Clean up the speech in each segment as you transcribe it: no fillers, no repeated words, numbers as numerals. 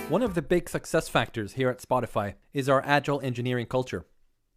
One of the big success factors here at Spotify is our agile engineering culture.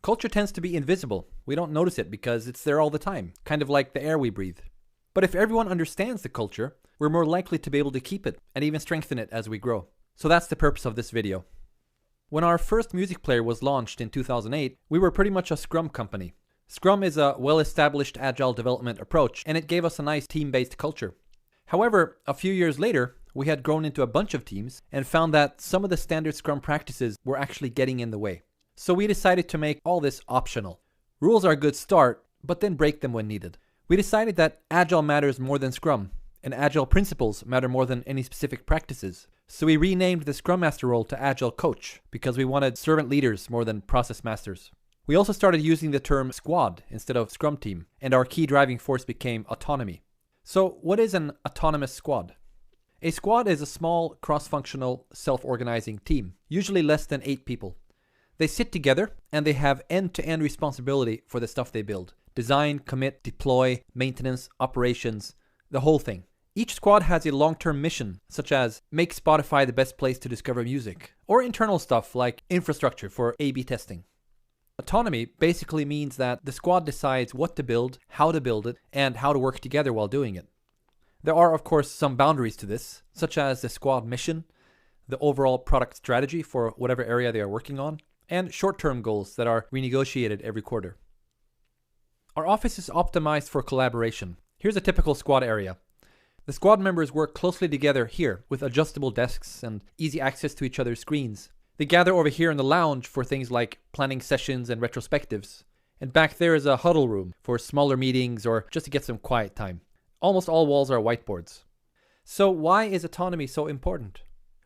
Culture tends to be invisible. We don't notice it because it's there all the time, kind of like the air we breathe. But if everyone understands the culture, we're more likely to be able to keep it and even strengthen it as we grow. So that's the purpose of this video. When our first music player was launched in 2008, we were pretty much a Scrum company. Scrum is a well-established agile development approach, and it gave us a nice team-based culture. However, a few years later, we had grown into a bunch of teams and found that some of the standard Scrum practices were actually getting in the way. So we decided to make all this optional. Rules are a good start, but then break them when needed. We decided that Agile matters more than Scrum, and Agile principles matter more than any specific practices. So we renamed the Scrum Master role to Agile Coach, because we wanted servant leaders more than process masters. We also started using the term squad instead of Scrum team, and our key driving force became autonomy. So what is an autonomous squad? A squad is a small, cross-functional, self-organizing team, usually less than 8 people. They sit together and they have end-to-end responsibility for the stuff they build. Design, commit, deploy, maintenance, operations, the whole thing. Each squad has a long-term mission, such as make Spotify the best place to discover music, or internal stuff like infrastructure for A/B testing. Autonomy basically means that the squad decides what to build, how to build it, and how to work together while doing it. There are, of course, some boundaries to this, such as the squad mission, the overall product strategy for whatever area they are working on, and short-term goals that are renegotiated every quarter. Our office is optimized for collaboration. Here's a typical squad area. The squad members work closely together here with adjustable desks and easy access to each other's screens. They gather over here in the lounge for things like planning sessions and retrospectives. And back there is a huddle room for smaller meetings or just to get some quiet time. Almost all walls are whiteboards. So why is autonomy so important?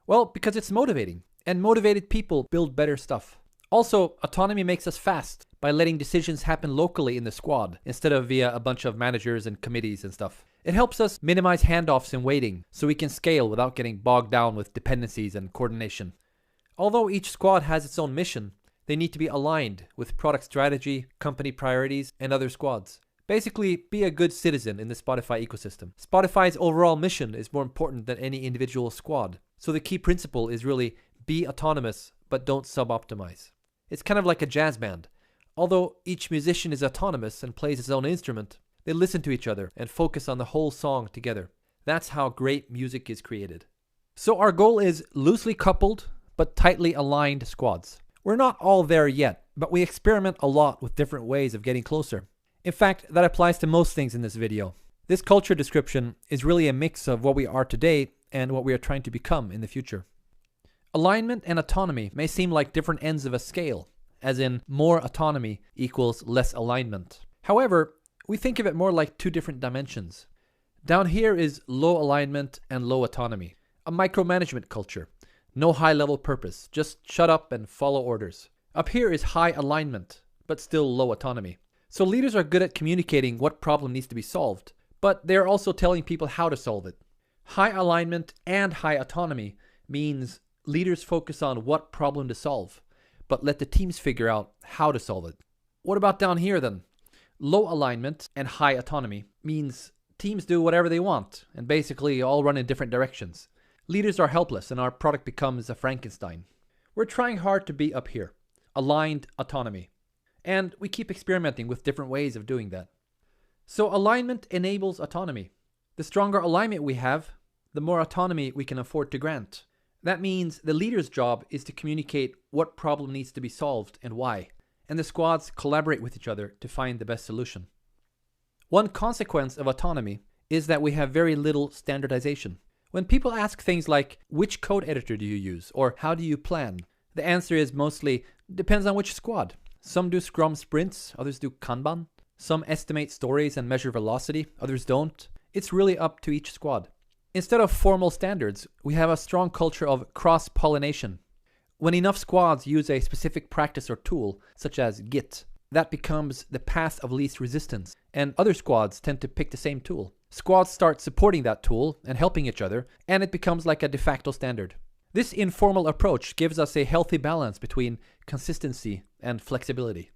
Well, because it's motivating, and motivated people build better stuff. Also, autonomy makes us fast by letting decisions happen locally in the squad instead of via a bunch of managers and committees and stuff. It helps us minimize handoffs and waiting so we can scale without getting bogged down with dependencies and coordination. Although each squad has its own mission, they need to be aligned with product strategy, company priorities, and other squads. Basically, be a good citizen in the Spotify ecosystem. Spotify's overall mission is more important than any individual squad. So the key principle is really be autonomous, but don't sub-optimize. It's kind of like a jazz band. Although each musician is autonomous and plays his own instrument, they listen to each other and focus on the whole song together. That's how great music is created. So our goal is loosely coupled, but tightly aligned squads. We're not all there yet, but we experiment a lot with different ways of getting closer. In fact, that applies to most things in this video. This culture description is really a mix of what we are today and what we are trying to become in the future. Alignment and autonomy may seem like different ends of a scale, as in more autonomy equals less alignment. However, we think of it more like two different dimensions. Down here is low alignment and low autonomy, a micromanagement culture. No high-level purpose, just shut up and follow orders. Up here is high alignment, but still low autonomy. So leaders are good at communicating what problem needs to be solved, but they're also telling people how to solve it. High alignment and high autonomy means leaders focus on what problem to solve, but let the teams figure out how to solve it. What about down here then? Low alignment and high autonomy means teams do whatever they want and basically all run in different directions. Leaders are helpless and our product becomes a Frankenstein. We're trying hard to be up here. Aligned autonomy. And we keep experimenting with different ways of doing that. So alignment enables autonomy. The stronger alignment we have, the more autonomy we can afford to grant. That means the leader's job is to communicate what problem needs to be solved and why, and the squads collaborate with each other to find the best solution. One consequence of autonomy is that we have very little standardization. When people ask things like, which code editor do you use, or how do you plan? The answer is mostly, depends on which squad. Some do Scrum sprints, others do Kanban. Some estimate stories and measure velocity, others don't. It's really up to each squad. Instead of formal standards, we have a strong culture of cross-pollination. When enough squads use a specific practice or tool, such as Git, that becomes the path of least resistance, and other squads tend to pick the same tool. Squads start supporting that tool and helping each other, and it becomes like a de facto standard. This informal approach gives us a healthy balance between consistency and flexibility.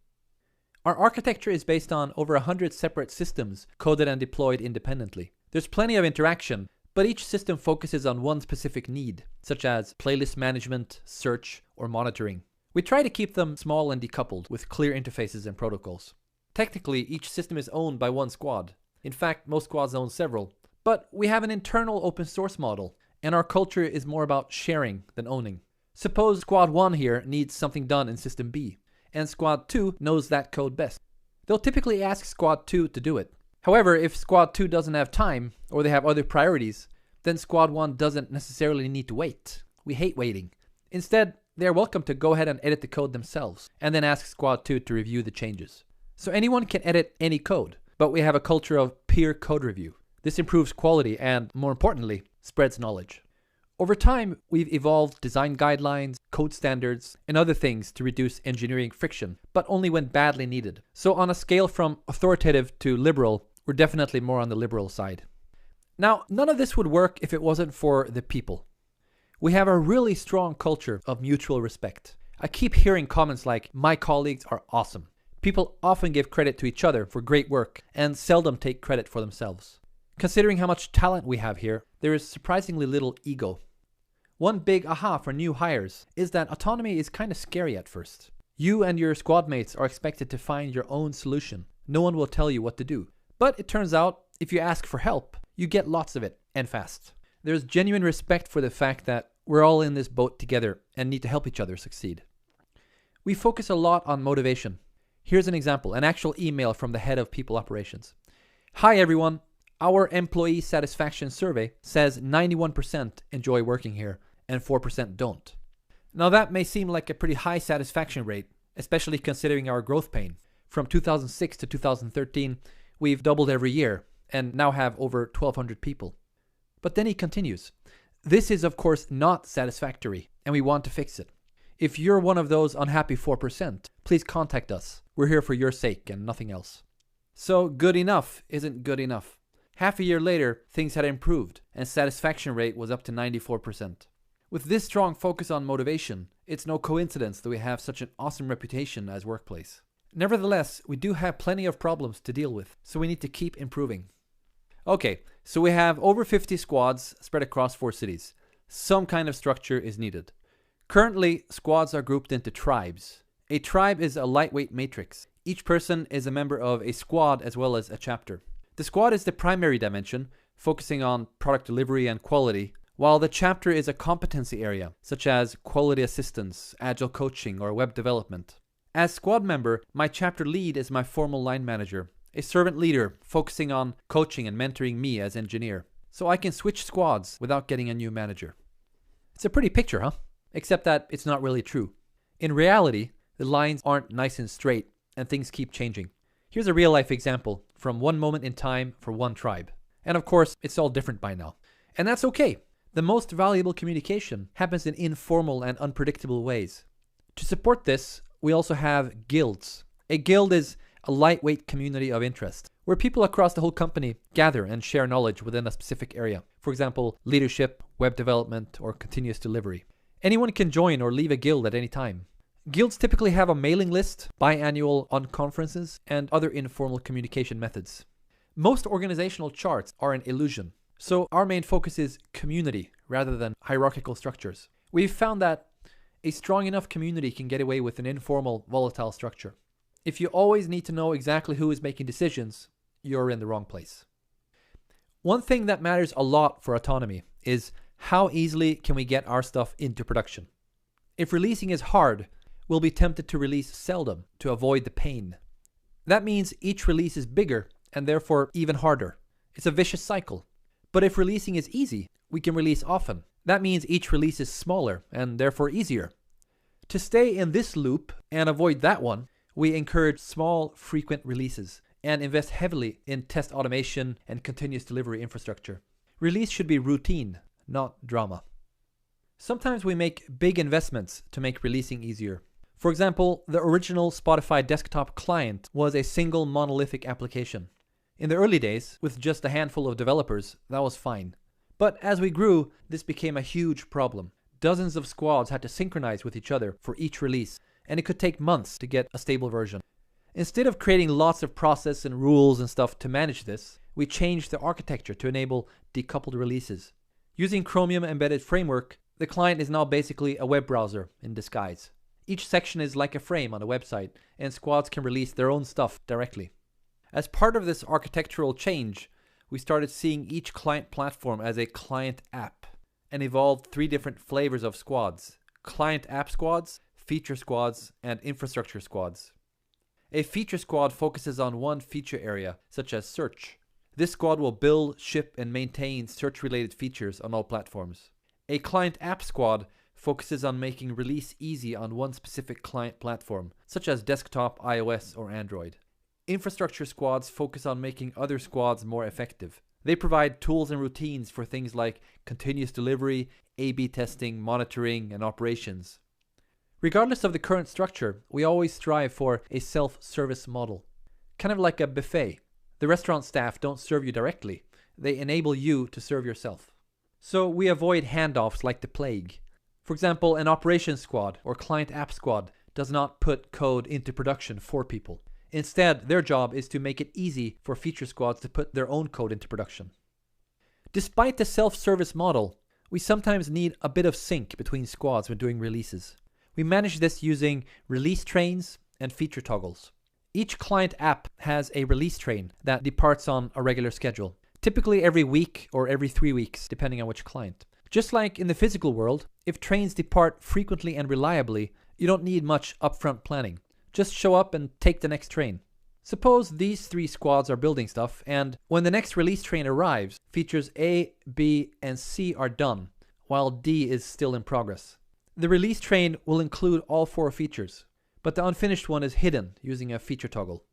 Our architecture is based on over 100 separate systems coded and deployed independently. There's plenty of interaction, but each system focuses on one specific need, such as playlist management, search, or monitoring. We try to keep them small and decoupled with clear interfaces and protocols. Technically, each system is owned by one squad. In fact, most squads own several. But we have an internal open source model, and our culture is more about sharing than owning. Suppose Squad 1 here needs something done in System B, and Squad 2 knows that code best. They'll typically ask Squad 2 to do it. However, if Squad 2 doesn't have time, or they have other priorities, then Squad 1 doesn't necessarily need to wait. We hate waiting. Instead, they are welcome to go ahead and edit the code themselves, and then ask Squad 2 to review the changes. So anyone can edit any code, but we have a culture of peer code review. This improves quality and, more importantly, spreads knowledge. Over time, we've evolved design guidelines, code standards, and other things to reduce engineering friction, but only when badly needed. So on a scale from authoritative to liberal, we're definitely more on the liberal side. Now, none of this would work if it wasn't for the people. We have a really strong culture of mutual respect. I keep hearing comments like, "My colleagues are awesome." People often give credit to each other for great work and seldom take credit for themselves. Considering how much talent we have here, there is surprisingly little ego. One big aha for new hires is that autonomy is kind of scary at first. You and your squad mates are expected to find your own solution. No one will tell you what to do. But it turns out, if you ask for help, you get lots of it, and fast. There's genuine respect for the fact that we're all in this boat together and need to help each other succeed. We focus a lot on motivation. Here's an example, an actual email from the head of people operations. "Hi everyone. Our employee satisfaction survey says 91% enjoy working here and 4% don't." Now that may seem like a pretty high satisfaction rate, especially considering our growth pain. From 2006 to 2013, we've doubled every year and now have over 1,200 people. But then he continues, "This is of course not satisfactory and we want to fix it. If you're one of those unhappy 4%, please contact us. We're here for your sake and nothing else." So good enough isn't good enough. Half a year later, things had improved, and satisfaction rate was up to 94%. With this strong focus on motivation, it's no coincidence that we have such an awesome reputation as workplace. Nevertheless, we do have plenty of problems to deal with, so we need to keep improving. Okay, so we have over 50 squads spread across 4 cities. Some kind of structure is needed. Currently, squads are grouped into tribes. A tribe is a lightweight matrix. Each person is a member of a squad as well as a chapter. The squad is the primary dimension, focusing on product delivery and quality, while the chapter is a competency area, such as quality assistance, agile coaching, or web development. As squad member, my chapter lead is my formal line manager, a servant leader focusing on coaching and mentoring me as engineer, so I can switch squads without getting a new manager. It's a pretty picture, huh? Except that it's not really true. In reality, the lines aren't nice and straight, and things keep changing. Here's a real-life example from one moment in time for one tribe. And of course, it's all different by now. And that's okay. The most valuable communication happens in informal and unpredictable ways. To support this, we also have guilds. A guild is a lightweight community of interest, where people across the whole company gather and share knowledge within a specific area. For example, leadership, web development, or continuous delivery. Anyone can join or leave a guild at any time. Guilds typically have a mailing list, biannual unconferences, and other informal communication methods. Most organizational charts are an illusion, so our main focus is community rather than hierarchical structures. We've found that a strong enough community can get away with an informal, volatile structure. If you always need to know exactly who is making decisions, you're in the wrong place. One thing that matters a lot for autonomy is how easily can we get our stuff into production. If releasing is hard, we'll be tempted to release seldom to avoid the pain. That means each release is bigger and therefore even harder. It's a vicious cycle. But if releasing is easy, we can release often. That means each release is smaller and therefore easier. To stay in this loop and avoid that one, we encourage small, frequent releases and invest heavily in test automation and continuous delivery infrastructure. Release should be routine, not drama. Sometimes we make big investments to make releasing easier. For example, the original Spotify desktop client was a single monolithic application. In the early days, with just a handful of developers, that was fine. But as we grew, this became a huge problem. Dozens of squads had to synchronize with each other for each release, and it could take months to get a stable version. Instead of creating lots of process and rules and stuff to manage this, we changed the architecture to enable decoupled releases. Using Chromium Embedded Framework, the client is now basically a web browser in disguise. Each section is like a frame on a website, and squads can release their own stuff directly. As part of this architectural change, we started seeing each client platform as a client app, and evolved 3 different flavors of squads: client app squads, feature squads, and infrastructure squads. A feature squad focuses on one feature area, such as search. This squad will build, ship, and maintain search-related features on all platforms. A client app squad focuses on making release easy on one specific client platform, such as desktop, iOS, or Android. Infrastructure squads focus on making other squads more effective. They provide tools and routines for things like continuous delivery, A/B testing, monitoring, and operations. Regardless of the current structure, we always strive for a self-service model. Kind of like a buffet. The restaurant staff don't serve you directly. They enable you to serve yourself. So we avoid handoffs like the plague. For example, an operations squad or client app squad does not put code into production for people. Instead, their job is to make it easy for feature squads to put their own code into production. Despite the self-service model, we sometimes need a bit of sync between squads when doing releases. We manage this using release trains and feature toggles. Each client app has a release train that departs on a regular schedule, typically every week or every 3 weeks, depending on which client. Just like in the physical world, if trains depart frequently and reliably, you don't need much upfront planning. Just show up and take the next train. Suppose these 3 squads are building stuff, and when the next release train arrives, features A, B, and C are done, while D is still in progress. The release train will include all 4 features, but the unfinished one is hidden using a feature toggle.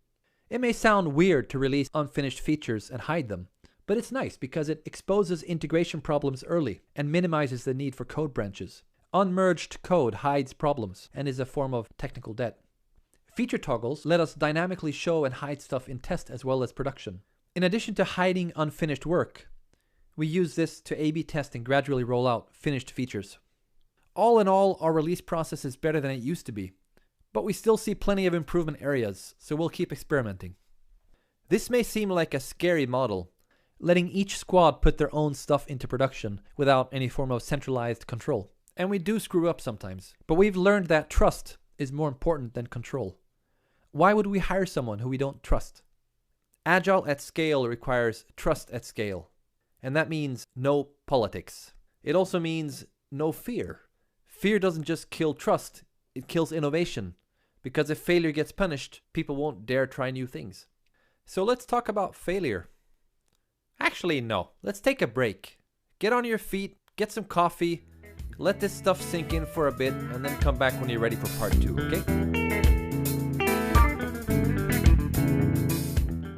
It may sound weird to release unfinished features and hide them, but it's nice because it exposes integration problems early and minimizes the need for code branches. Unmerged code hides problems and is a form of technical debt. Feature toggles let us dynamically show and hide stuff in test as well as production. In addition to hiding unfinished work, we use this to A/B test and gradually roll out finished features. All in all, our release process is better than it used to be, but we still see plenty of improvement areas, so we'll keep experimenting. This may seem like a scary model, letting each squad put their own stuff into production without any form of centralized control. And we do screw up sometimes, but we've learned that trust is more important than control. Why would we hire someone who we don't trust? Agile at scale requires trust at scale, and that means no politics. It also means no fear. Fear doesn't just kill trust, it kills innovation, because if failure gets punished, people won't dare try new things. So let's talk about failure. Actually, no. Let's take a break. Get on your feet, get some coffee, let this stuff sink in for a bit, and then come back when you're ready for part 2, okay?